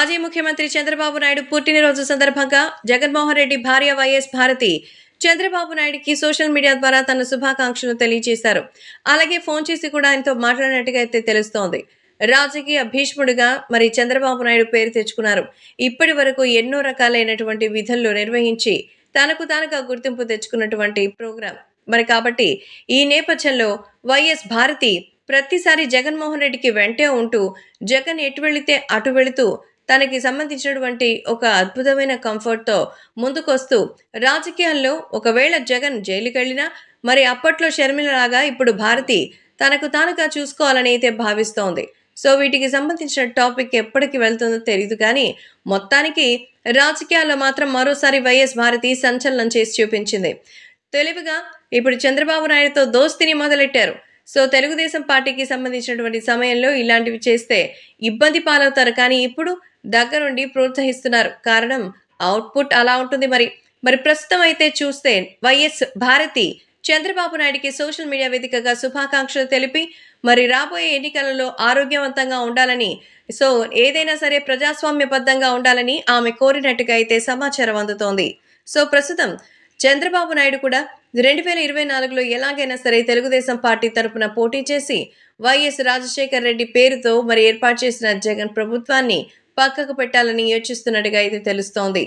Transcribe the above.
మాజీ ముఖ్యమంత్రి చంద్రబాబు నాయుడు పుట్టినరోజు సందర్భంగా జగన్మోహన్ రెడ్డి భార్య వైఎస్ భారతి చంద్రబాబు నాయుడుకి సోషల్ మీడియా ద్వారా తన శుభాకాంక్షలు తెలియజేశారు. అలాగే ఫోన్ చేసి కూడా ఆయనతో మాట్లాడినట్టుగా అయితే తెలుస్తోంది. రాజకీయ భీష్ముడిగా మరి చంద్రబాబు నాయుడు పేరు తెచ్చుకున్నారు. ఇప్పటి వరకు ఎన్నో రకాలైనటువంటి విధులు నిర్వహించి తనకు తానుగా గుర్తింపు తెచ్చుకున్నటువంటి ప్రోగ్రాం మరి కాబట్టి ఈ నేపథ్యంలో వైఎస్ భారతి ప్రతిసారి జగన్మోహన్ రెడ్డికి వెంటే ఉంటూ జగన్ ఎటు వెళితే అటు వెళుతూ తనకి సంబంధించినటువంటి ఒక అద్భుతమైన కంఫర్ట్‌తో ముందుకొస్తూ రాజకీయాల్లో ఒకవేళ జగన్ జైలుకెళ్ళినా మరి అప్పట్లో షర్మిలలాగా ఇప్పుడు భారతి తనకు తానుగా చూసుకోవాలని అయితే భావిస్తోంది. సో వీటికి సంబంధించిన టాపిక్ ఎప్పటికి వెళ్తుందో తెలీదు కానీ మొత్తానికి రాజకీయాల్లో మాత్రం మరోసారి వైఎస్ భారతి సంచలనం చేసి చూపించింది. తెలివిగా ఇప్పుడు చంద్రబాబు నాయుడుతో దోస్తీని మొదలెట్టారు. సో తెలుగుదేశం పార్టీకి సంబంధించినటువంటి సమయంలో ఇలాంటివి చేస్తే ఇబ్బంది పాలవుతారు కానీ ఇప్పుడు దగ్గరుండి ప్రోత్సహిస్తున్నారు. కారణం అవుట్‌పుట్ అలా ఉంటుంది మరి ప్రస్తుతం అయితే చూస్తే వైఎస్ భారతి చంద్రబాబు నాయుడికి సోషల్ మీడియా వేదికగా శుభాకాంక్షలు తెలిపి మరి రాబోయే ఎన్నికలలో ఆరోగ్యవంతంగా ఉండాలని సో ఏదైనా సరే ప్రజాస్వామ్యబద్ధంగా ఉండాలని ఆమె కోరినట్టుగా అయితే సమాచారం అందుతోంది. సో ప్రస్తుతం చంద్రబాబు నాయుడు కూడా 2024లో ఎలాగైనా సరే తెలుగుదేశం పార్టీ తరపున పోటీ చేసి వైఎస్ రాజశేఖర రెడ్డి పేరుతో మరి ఏర్పాటు చేసిన జగన్ ప్రభుత్వాన్ని పక్కకు పెట్టాలని యోచిస్తున్నట్టుగా అయితే తెలుస్తోంది.